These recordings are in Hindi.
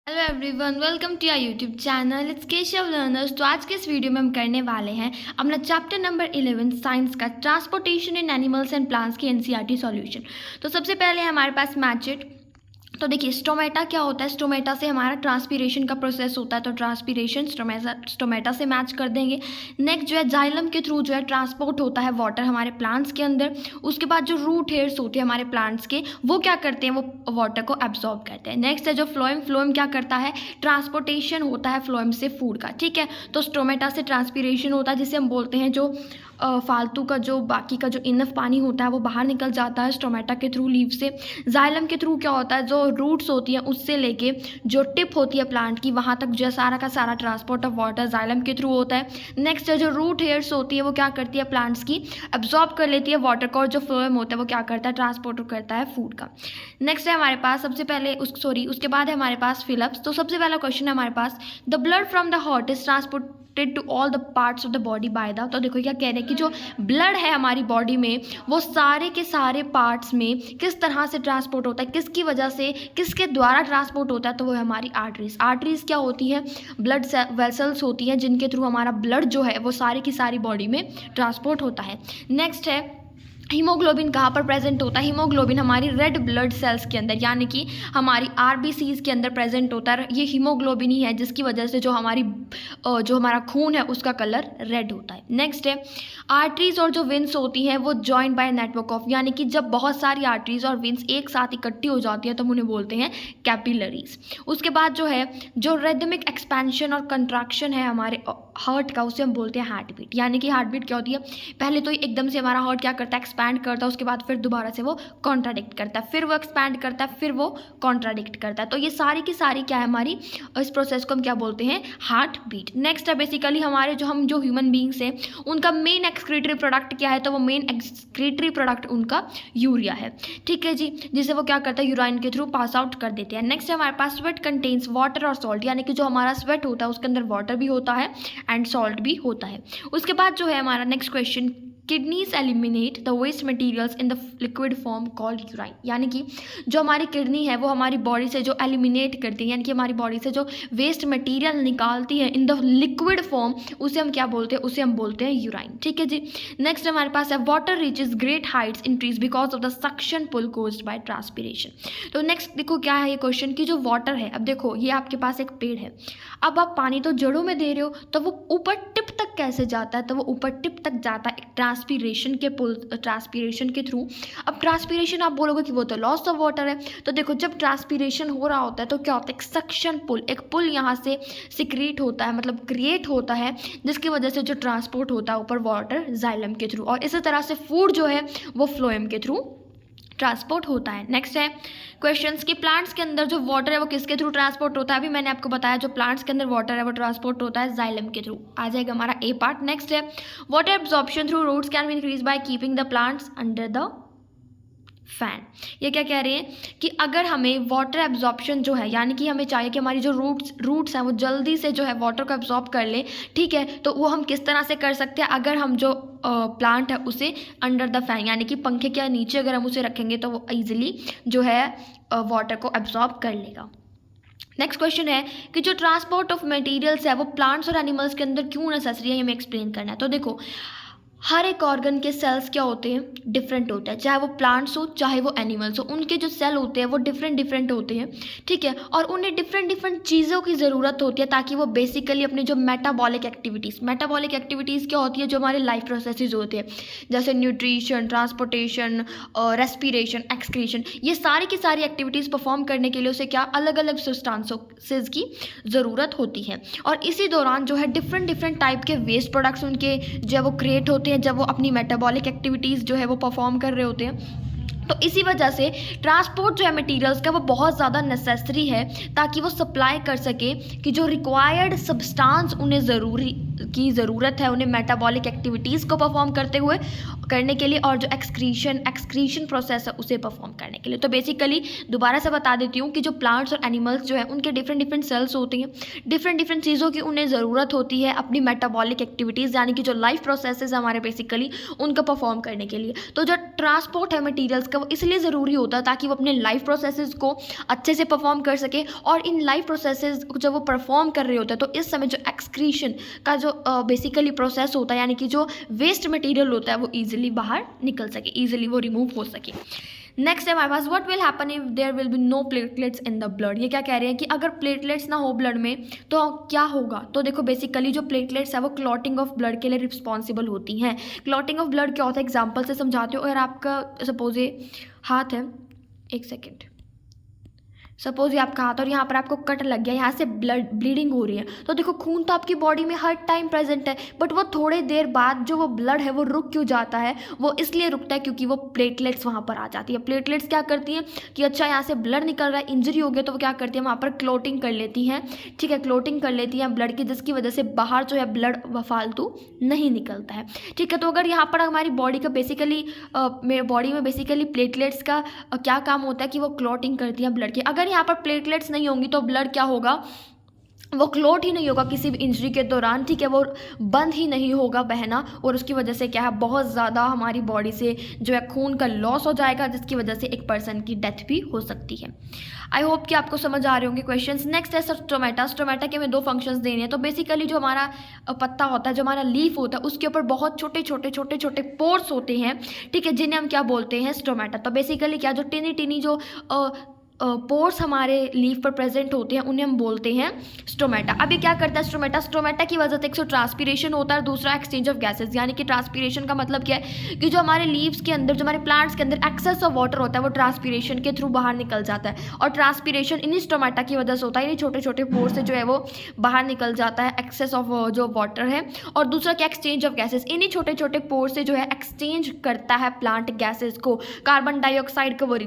Hello everyone, welcome to our YouTube channel it's Keshav learners. तो आज के इस वीडियो में हम करने वाले हैं अपना चैप्टर नंबर 11 साइंस का transportation in animals and plants की एनसीईआरटी सॉल्यूशन। तो सबसे पहले हमारे पास मैच इट। तो देखिए स्टोमेटा क्या होता है, स्टोमेटा से हमारा ट्रांसपीरेशन का प्रोसेस होता है, तो ट्रांसपीरेशन स्टोमेटा से मैच कर देंगे। नेक्स्ट जो है जाइलम के थ्रू जो है ट्रांसपोर्ट होता है वाटर हमारे प्लांट्स के अंदर। उसके बाद जो रूट हेयर्स होते हैं हमारे प्लांट्स के, वो क्या करते हैं, वो वाटर को एब्जॉर्ब करते हैं। नेक्स्ट है जो फ्लोएम, फ्लोएम क्या करता है, ट्रांसपोर्टेशन होता है फ्लोएम से फूड का। ठीक है, तो स्टोमेटा से ट्रांसपीरेशन होता है जिसे हम बोलते हैं जो फालतू का जो बाकी का जो इनफ पानी होता है वो बाहर निकल जाता है स्टोमेटा के थ्रू, लीव से। जाइलम के थ्रू क्या होता है, जो रूट्स होती हैं उससे लेके जो टिप होती है प्लांट की वहाँ तक जो सारा का सारा ट्रांसपोर्ट ऑफ वाटर जाइलम के थ्रू होता है। नेक्स्ट जो रूट हेयर्स होती है वो क्या करती है, प्लांट्स की एब्जॉर्ब कर लेती है वाटर को, और जो फ्लोएम होता है वो क्या करता है, ट्रांसपोर्ट करता है फूड का। नेक्स्ट है हमारे पास सबसे पहले उसके बाद है हमारे पास फिलप्स। तो सबसे पहला क्वेश्चन है हमारे पास, the blood from the heart is transport to all the parts of the body by the. तो देखो क्या कह रहे हैं कि जो ब्लड है हमारी बॉडी में वो सारे के सारे पार्ट्स में किस तरह से ट्रांसपोर्ट होता है, किसकी वजह से, किसके द्वारा ट्रांसपोर्ट होता है, तो वो है हमारी आर्टरीज। आर्टरीज क्या होती है, ब्लड वेसल्स होती हैं जिनके थ्रू हमारा ब्लड जो है वो सारी की सारी बॉडी में ट्रांसपोर्ट होता है। नेक्स्ट है हीमोग्लोबिन कहाँ पर प्रेजेंट होता है, हीमोग्लोबिन हमारी रेड ब्लड सेल्स के अंदर यानी कि हमारी आरबीसीज के अंदर प्रेजेंट होता है। ये हीमोग्लोबिन ही है जिसकी वजह से जो हमारा खून है उसका कलर रेड होता है। नेक्स्ट है आर्टरीज और जो विंस होती हैं वो जॉइंट बाय नेटवर्क ऑफ, यानी कि जब बहुत सारी आर्टरीज और विंस एक साथ इकट्ठी हो जाती है तो हम उन्हें बोलते हैं कैपिलरीज। उसके बाद जो है जो रिदमिक एक्सपेंशन और कंट्रैक्शन है हमारे हार्ट का उसे हम बोलते हैं हार्ट बीट। यानी कि हार्ट बीट क्या होती है, पहले तो एकदम से हमारा हार्ट क्या करता है, एक्सपैंड करता है, उसके बाद फिर दोबारा से वो कॉन्ट्राडिक्ट करता है, फिर वो एक्सपैंड करता है, फिर वो कॉन्ट्राडिक्ट करता है। तो ये सारी की सारी क्या है हमारी, इस प्रोसेस को हम क्या बोलते हैं, हार्ट बीट। नेक्स्ट है बेसिकली हमारे जो ह्यूमन बींग्स हैं उनका मेन एक्सक्रीटरी प्रोडक्ट क्या है, तो वो मेन एक्सक्रीटरी प्रोडक्ट उनका यूरिया है। ठीक है जी, जिसे वो क्या करता है, यूराइन के थ्रू पास आउट कर देते हैं। नेक्स्ट है हमारे पास स्वेट कंटेन्स वाटर और सॉल्ट, यानी कि जो हमारा स्वेट होता है उसके अंदर वाटर भी होता है एंड सॉल्ट भी होता है। उसके बाद जो है हमारा next question, kidneys eliminate the waste materials in the liquid form called urine, यानी कि जो हमारी किडनी है वो हमारी बॉडी से जो एलिमिनेट करती है, यानी कि हमारी बॉडी से जो वेस्ट मटेरियल निकालती है इन द लिक्विड फॉर्म, उसे हम क्या बोलते हैं, उसे हम बोलते हैं यूराइन। ठीक है जी। नेक्स्ट हमारे पास है water reaches great heights in trees because of the suction pull caused by transpiration. तो नेक्स्ट देखो क्या है ये क्वेश्चन की जो वाटर है, अब देखो ये आपके पास एक पेड़ है, अब आप पानी तो जड़ों में दे रहे हो तो वो ऊपर टिप तक कैसे जाता है, तो वो ऊपर टिप तक जाता है ट्रांसपीरेशन के थ्रू। अब ट्रांसपीरेशन आप बोलोगे कि वो तो लॉस ऑफ वाटर है, तो देखो जब ट्रांसपीरेशन हो रहा होता है तो क्या होता है, एक सक्शन पुल, एक पुल यहाँ से सिक्रीट होता है, मतलब क्रिएट होता है, जिसकी वजह से जो ट्रांसपोर्ट होता है ऊपर वाटर जाइलम के थ्रू, और इसी तरह से फूड जो है वो फ्लोएम के थ्रू ट्रांसपोर्ट होता है। नेक्स्ट है क्वेश्चंस कि प्लांट्स के अंदर जो वाटर है वो किसके थ्रू ट्रांसपोर्ट होता है, अभी मैंने आपको बताया जो प्लांट्स के अंदर वाटर है वो ट्रांसपोर्ट होता है जाइलम के थ्रू। आ जाएगा हमारा ए पार्ट। नेक्स्ट है water absorption through roots can be increase by keeping the plants under the fan. ये क्या कह रहे हैं कि अगर हमें वाटर एब्जॉर्प्शन जो है, यानी कि हमें चाहिए कि हमारी जो रूट्स हैं वो जल्दी से जो है वाटर को एब्जॉर्ब कर ले, ठीक है, तो वो हम किस तरह से कर सकते हैं, अगर हम जो प्लांट है उसे अंडर द फैन यानी कि पंखे के नीचे अगर हम उसे रखेंगे तो वो ईजिली जो है वाटर को एब्जॉर्ब कर लेगा। नेक्स्ट क्वेश्चन है कि जो ट्रांसपोर्ट ऑफ मटेरियल्स है वो प्लांट्स और एनिमल्स के अंदर क्यों नेसेसरी है, ये हमें एक्सप्लेन करना है। तो देखो हर एक ऑर्गन के सेल्स क्या होते हैं, डिफरेंट होते हैं, चाहे वो प्लांट्स हो चाहे वो एनिमल्स हो, उनके जो सेल होते हैं वो डिफरेंट होते हैं। ठीक है, और उन्हें डिफरेंट चीज़ों की ज़रूरत होती है ताकि वो बेसिकली अपने जो मेटाबॉलिक एक्टिविटीज़ क्या होती है, जो हमारे लाइफ प्रोसेसेस होते हैं, जैसे न्यूट्रिशन, ट्रांसपोर्टेशन, रेस्पिरेशन, एक्सक्रीशन, ये सारी की सारी एक्टिविटीज़ परफॉर्म करने के लिए उसे क्या अलग अलग सब्सटेंसेस की ज़रूरत होती है। और इसी दौरान जो है डिफरेंट टाइप के वेस्ट प्रोडक्ट्स उनके जब वो क्रिएट होते हैं, जब वो अपनी मेटाबॉलिक एक्टिविटीज़ जो है वो परफॉर्म कर रहे होते हैं। तो इसी वजह से ट्रांसपोर्ट जो है मटेरियल्स का वो बहुत ज़्यादा नेसेसरी है ताकि वो सप्लाई कर सके कि जो रिक्वायर्ड सब्सटेंस उन्हें ज़रूरत है उन्हें मेटाबॉलिक एक्टिविटीज़ को परफॉर्म करते हुए, करने के लिए और जो एक्सक्रीशन प्रोसेस है उसे परफॉर्म करने के लिए। तो बेसिकली दोबारा से बता देती हूँ कि जो प्लांट्स और एनिमल्स जो है उनके डिफरेंट सेल्स होती हैं, डिफरेंट चीज़ों की उन्हें ज़रूरत होती है अपनी मेटाबॉलिक एक्टिविटीज़ यानी कि जो लाइफ प्रोसेसेस हमारे बेसिकली उनको परफॉर्म करने के लिए। तो जो ट्रांसपोर्ट है मटीरियल्स का वो इसलिए ज़रूरी होता है ताकि वो अपने लाइफ प्रोसेसेस को अच्छे से परफॉर्म कर सके। और इन लाइफ प्रोसेसेस जब वो परफॉर्म कर रहे होते हैं तो इस समय जो एक्सक्रीशन का जो बेसिकली प्रोसेस होता है यानी कि जो वेस्ट मटेरियल होता है वो ईजिली बाहर निकल सके, ईजिली वो रिमूव हो सके। नेक्स्ट है हमारे पास what will happen if there will be no platelets in the blood. ये क्या कह रहे हैं कि अगर प्लेटलेट्स ना हो ब्लड में तो क्या होगा। तो देखो बेसिकली जो प्लेटलेट्स है वो क्लॉटिंग ऑफ ब्लड के लिए रिस्पॉन्सिबल होती हैं। क्लॉटिंग ऑफ ब्लड क्या होता है एग्जाम्पल से समझाते हो। अगर आपका सपोज ये हाथ है, एक सेकेंड, सपोज ये आपका हाथ और यहाँ पर आपको कट लग गया, यहाँ से ब्लीडिंग हो रही है, तो देखो खून तो आपकी बॉडी में हर टाइम प्रेजेंट है, बट वो थोड़े देर बाद जो वो ब्लड है वो रुक क्यों जाता है। वो इसलिए रुकता है क्योंकि वो प्लेटलेट्स वहाँ पर आ जाती है। प्लेटलेट्स क्या करती हैं कि अच्छा यहाँ से ब्लड निकल रहा है, इंजरी हो गया, तो वो क्या करती है वहाँ पर क्लोटिंग कर लेती हैं, ठीक है, क्लोटिंग कर लेती हैं ब्लड की, जिसकी वजह से बाहर जो है ब्लड फालतू नहीं निकलता है, ठीक है। तो अगर यहाँ पर हमारी बॉडी का बेसिकली बॉडी में बेसिकली प्लेटलेट्स का क्या काम होता है कि वो क्लोटिंग करती है ब्लड की। अगर यहाँ पर प्लेटलेट्स नहीं होंगी तो ब्लड क्या होगा, वो क्लोट ही नहीं होगा किसी भी इंजरी के दौरान, ठीक है, वो बंद ही नहीं होगा बहना, और उसकी वजह से क्या है बहुत ज़्यादा हमारी बॉडी से जो है खून का लॉस हो जाएगा, जिसकी वजह से एक पर्सन की डेथ भी हो सकती है। आई होप कि आपको समझ आ रहे होंगे क्वेश्चंस। नेक्स्ट है स्टोमेटा। स्टोमेटा के हमें 2 फंक्शंस देने हैं। तो बेसिकली जो हमारा पत्ता होता है, जो हमारा लीफ होता है, उसके ऊपर बहुत छोटे छोटे पोर्स होते हैं, ठीक है, जिन्हें हम क्या बोलते हैं स्टोमेटा। तो बेसिकली क्या जो टिनी जो पोर्स हमारे लीफ पर प्रेजेंट होते हैं उन्हें हम बोलते हैं स्टोमेटा। अब ये क्या करता है स्टोमेटा, स्टोमेटा की वजह से एक तो ट्रांसपीरेशन होता है, दूसरा एक्सचेंज ऑफ गैसेस। यानी कि ट्रांसपीरेशन का मतलब क्या है कि जो हमारे लीव्स के अंदर, जो हमारे प्लांट्स के अंदर एक्सेस ऑफ वाटर होता है वो ट्रांसपीरेशन के थ्रू बाहर निकल जाता है, और ट्रांसपीरेशन इन्हीं स्टोमेटा की वजह से होता है, इन्हीं छोटे छोटे पोर्स से जो है वो बाहर निकल जाता है एक्सेस ऑफ जो वाटर है। और दूसरा क्या एक्सचेंज ऑफ गैसेस, इन्हीं छोटे छोटे पोर्स से जो है एक्सचेंज करता है प्लांट गैसेस को। कार्बन डाइऑक्साइड को वो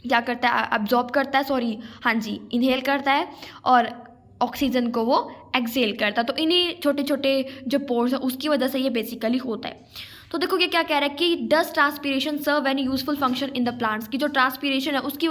क्या करता है, अब्जॉर्ब करता है, सॉरी हाँ जी, इनहेल करता है, और ऑक्सीजन को वो एक्सेल करता है। तो इन्हीं छोटे छोटे जो पोर्स हैं उसकी वजह से ये बेसिकली होता है। तो देखो ये क्या कह रहा है कि does transpiration serve any useful function in the plants, की जो ट्रांसपीरेशन है उसकी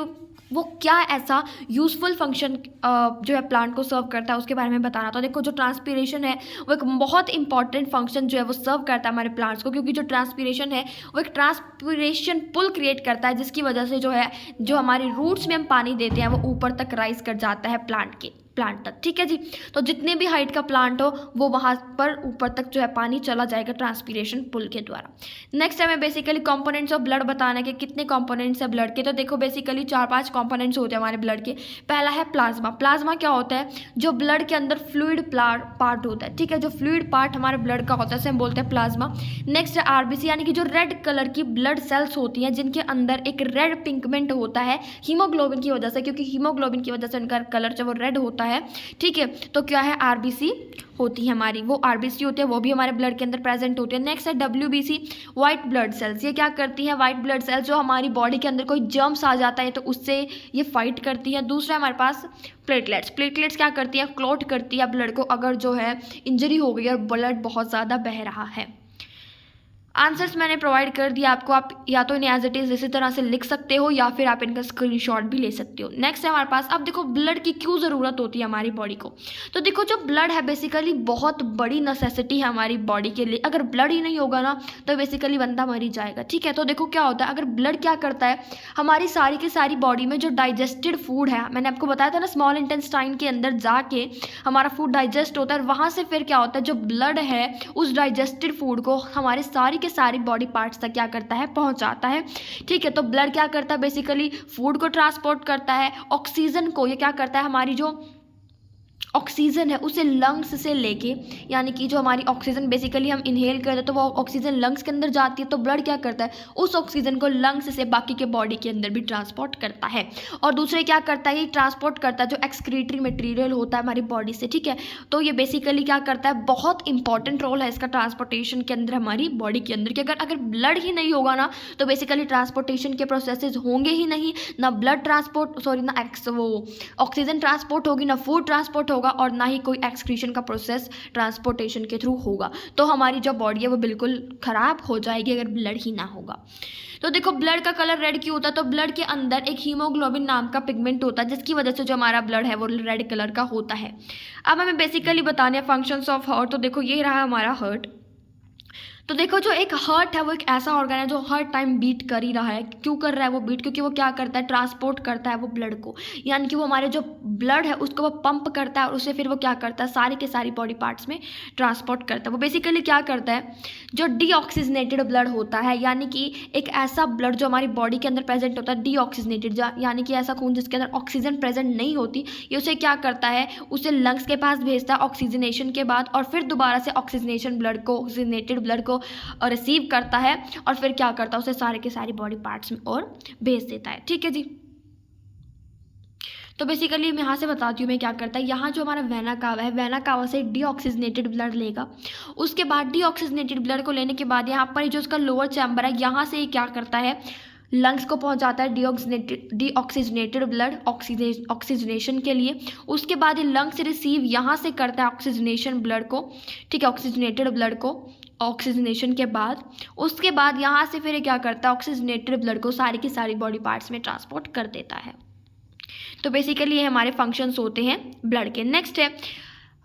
वो क्या ऐसा यूज़फुल फंक्शन जो है प्लांट को सर्व करता है उसके बारे में बताना। तो देखो जो ट्रांसपीरेशन है वो एक बहुत इंपॉर्टेंट फंक्शन जो है वो सर्व करता है हमारे प्लांट्स को, क्योंकि जो ट्रांसपीरेशन है वो एक ट्रांसपीरेशन पुल क्रिएट करता है, जिसकी वजह से जो है जो हमारे रूट्स में हम पानी देते हैं वो ऊपर तक राइज कर जाता है प्लांट तक, ठीक है जी। तो जितने भी हाइट का प्लांट हो वो वहाँ पर ऊपर तक जो है पानी चला जाएगा ट्रांसपीरेशन पुल के द्वारा। नेक्स्ट हमें बेसिकली कंपोनेंट्स ऑफ ब्लड बताना है कि कितने कंपोनेंट्स है ब्लड के। तो देखो बेसिकली 4-5 कंपोनेंट्स होते हैं हमारे ब्लड के। पहला है प्लाज्मा। प्लाज्मा क्या होता है, जो ब्लड के अंदर फ्लूइड पार्ट होता है, ठीक है, जो फ्लूइड पार्ट हमारे ब्लड का होता है उसे हम बोलते हैं प्लाज्मा। नेक्स्ट है आरबीसी, यानी कि जो रेड कलर की ब्लड सेल्स होती हैं जिनके अंदर एक रेड पिगमेंट होता है हीमोग्लोबिन की वजह से, क्योंकि हीमोग्लोबिन की वजह से उनका कलर जो वो रेड होता है, ठीक है। तो क्या है आरबीसी होती है हमारी, वो आरबीसी होती है, वो भी हमारे ब्लड के अंदर प्रेजेंट होती है। नेक्स्ट है डब्ल्यूबीसी, व्हाइट ब्लड सेल्स। ये क्या करती है, व्हाइट ब्लड सेल्स जो हमारी बॉडी के अंदर कोई जर्म्स आ जाता है तो उससे ये फाइट करती है। दूसरा हमारे पास प्लेटलेट्स। प्लेटलेट्स क्या करती है, क्लॉट करती है ब्लड को अगर जो है इंजरी हो गई और ब्लड बहुत ज़्यादा बह रहा है। आंसर्स मैंने प्रोवाइड कर दिया आपको, आप या तो इन्हें एज इट इज़ इसी तरह से लिख सकते हो या फिर आप इनका स्क्रीनशॉट भी ले सकते हो। नेक्स्ट है हमारे पास, अब देखो ब्लड की क्यों ज़रूरत होती है हमारी बॉडी को। तो देखो जो ब्लड है बेसिकली बहुत बड़ी नेसेसिटी है हमारी बॉडी के लिए। अगर ब्लड ही नहीं होगा ना तो बेसिकली बंदा मर ही जाएगा, ठीक है। तो देखो क्या होता है, अगर ब्लड क्या करता है, हमारी सारी की सारी बॉडी में जो डाइजेस्टेड फूड है, मैंने आपको बताया था ना स्मॉल इंटेस्टाइन के अंदर जाके हमारा फूड डाइजेस्ट होता है, वहाँ से फिर क्या होता है, जो ब्लड है उस डाइजेस्टेड फूड को हमारे सारी बॉडी पार्ट्स तक क्या करता है, पहुंचाता है, ठीक है। तो ब्लड क्या करता है, बेसिकली फूड को ट्रांसपोर्ट करता है, ऑक्सीजन को ये क्या करता है, हमारी जो ऑक्सीजन है उसे लंग्स से लेके, यानी कि जो हमारी ऑक्सीजन बेसिकली हम इनहेल करते हैं तो वो ऑक्सीजन लंग्स के अंदर जाती है, तो ब्लड क्या करता है, उस ऑक्सीजन को लंग्स से बाकी के बॉडी के अंदर भी ट्रांसपोर्ट करता है। और दूसरे क्या करता है, ये ट्रांसपोर्ट करता है जो एक्सक्रीटरी मटेरियल होता है हमारी बॉडी से, ठीक है। तो ये बेसिकली क्या करता है, बहुत इंपॉर्टेंट रोल है इसका ट्रांसपोर्टेशन के अंदर हमारी बॉडी के अंदर, कि अगर ब्लड ही नहीं होगा ना तो बेसिकली ट्रांसपोर्टेशन के प्रोसेसेस होंगे ही नहीं, ना ब्लड ट्रांसपोर्ट, सॉरी ना वो ऑक्सीजन ट्रांसपोर्ट होगी, ना फूड ट्रांसपोर्ट ट्रांसपोर्ट होगा और ना ही कोई एक्सक्रीशन का प्रोसेस ट्रांसपोर्टेशन के थ्रू होगा। तो हमारी जो बॉडी है वो बिल्कुल ख़राब हो जाएगी अगर ब्लड ही ना होगा। तो देखो ब्लड का कलर रेड क्यों होता है, तो ब्लड के अंदर एक हीमोग्लोबिन नाम का पिगमेंट होता है जिसकी वजह से जो हमारा ब्लड है वो रेड कलर का होता है। अब हमें बेसिकली बताने हैं फंक्शंस ऑफ हार्ट। तो देखो ये रहा हमारा हार्ट। तो देखो जो एक हार्ट है वो एक ऐसा ऑर्गन है जो हर टाइम बीट कर ही रहा है। क्यों कर रहा है वो बीट, क्योंकि वो क्या करता है, ट्रांसपोर्ट करता है वो ब्लड को, यानी कि वो हमारे जो ब्लड है उसको वो पंप करता है और उसे फिर वो क्या करता है, सारी के सारी बॉडी पार्ट्स में ट्रांसपोर्ट करता है। वो बेसिकली क्या करता है, जो डीऑक्सीजनेटेड ब्लड होता है, यानी कि एक ऐसा ब्लड जो हमारी बॉडी के अंदर प्रेजेंट होता है डीऑक्सीजनेटेड, यानी कि ऐसा खून जिसके अंदर ऑक्सीजन प्रेजेंट नहीं होती, ये उसे क्या करता है, उसे लंग्स के पास भेजता है ऑक्सीजनेशन के बाद, और फिर दोबारा से ऑक्सीजनेशन ब्लड को, ऑक्सीजनेटेड ब्लड को रिसीव करता है और फिर क्या करता है, उसे सारे के सारी बॉडी पार्ट्स में और भेज देता है। ठीक है जी। तो बेसिकली मैं यहाँ से बताती हूँ मैं क्या करता है। यहाँ जो हमारा वेना कावा है, वेना कावा से डीऑक्सीजनेटेड ब्लड लेगा। उसके बाद डीऑक्सीजनेटेड ब्लड को लेने के बाद यहाँ पर जो उसका लोअर चैम्बर है, यहाँ से क्या करता है, लंग्स को पहुंचाता है डीऑक्सीजनेटेड ब्लड ऑक्सीजनेशन के लिए। उसके बाद ये लंग्स रिसीव यहाँ से करता है ऑक्सीजनेशन ब्लड को, ठीक है, ऑक्सीजनेटेड ब्लड को ऑक्सीजनेशन के बाद। उसके बाद यहाँ से फिर क्या करता है, ऑक्सीजनेटेड ब्लड को सारी की सारी बॉडी पार्ट्स में ट्रांसपोर्ट कर देता है। तो बेसिकली ये हमारे फंक्शंस होते हैं ब्लड के। नेक्स्ट है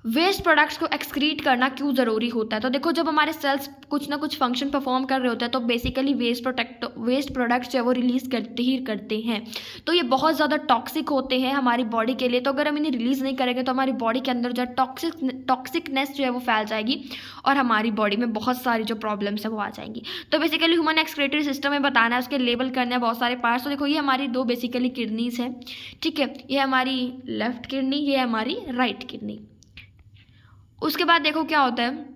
वेस्ट प्रोडक्ट्स को एक्सक्रीट करना क्यों ज़रूरी होता है। तो देखो जब हमारे सेल्स कुछ ना कुछ फंक्शन परफॉर्म कर रहे होते हैं तो बेसिकली वेस्ट प्रोडक्ट्स जो है वो रिलीज़ करते हैं। तो ये बहुत ज़्यादा टॉक्सिक होते हैं हमारी बॉडी के लिए। तो अगर हम इन्हें रिलीज़ नहीं करेंगे तो हमारी बॉडी के अंदर जो है टॉक्सिकनेस जो है वो फैल जाएगी और हमारी बॉडी में बहुत सारी जो प्रॉब्लम्स है वो आ जाएंगी। तो बेसिकली ह्यूमन एक्सक्रीटरी सिस्टम में बताना है, उसके लेबल करना है बहुत सारे पार्ट्स। तो देखो ये हमारी दो बेसिकली किडनीज हैं, ठीक है, ये हमारी लेफ्ट किडनी, ये हमारी राइट किडनी। उसके बाद देखो क्या होता है,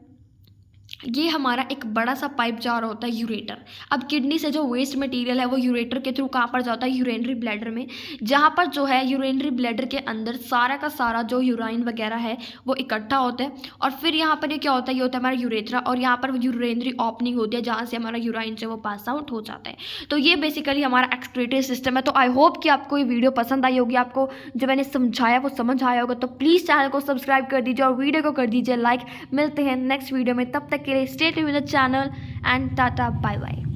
ये हमारा एक बड़ा सा पाइप जा रहा होता है यूरेटर। अब किडनी से जो वेस्ट मटेरियल है वो यूरेटर के थ्रू कहाँ पर जाता है, यूरिनरी ब्लैडर में, जहाँ पर जो है यूरिनरी ब्लैडर के अंदर सारा का सारा जो यूराइन वगैरह है वो इकट्ठा होता है। और फिर यहाँ पर ये क्या होता है, ये होता है हमारा यूरेथ्रा, और यहाँ पर यूरिनरी ओपनिंग होती है जहाँ से हमारा यूराइन जो वो पास आउट हो जाता है। तो ये बेसिकली हमारा एक्सक्रीटरी सिस्टम है। तो आई होप कि आपको ये वीडियो पसंद आई होगी, आपको जो मैंने समझाया वो समझ आया होगा। तो प्लीज़ चैनल को सब्सक्राइब कर दीजिए और वीडियो को कर दीजिए लाइक। मिलते हैं नेक्स्ट वीडियो में, तब तक के लिए stay tuned with the channel and tata bye bye.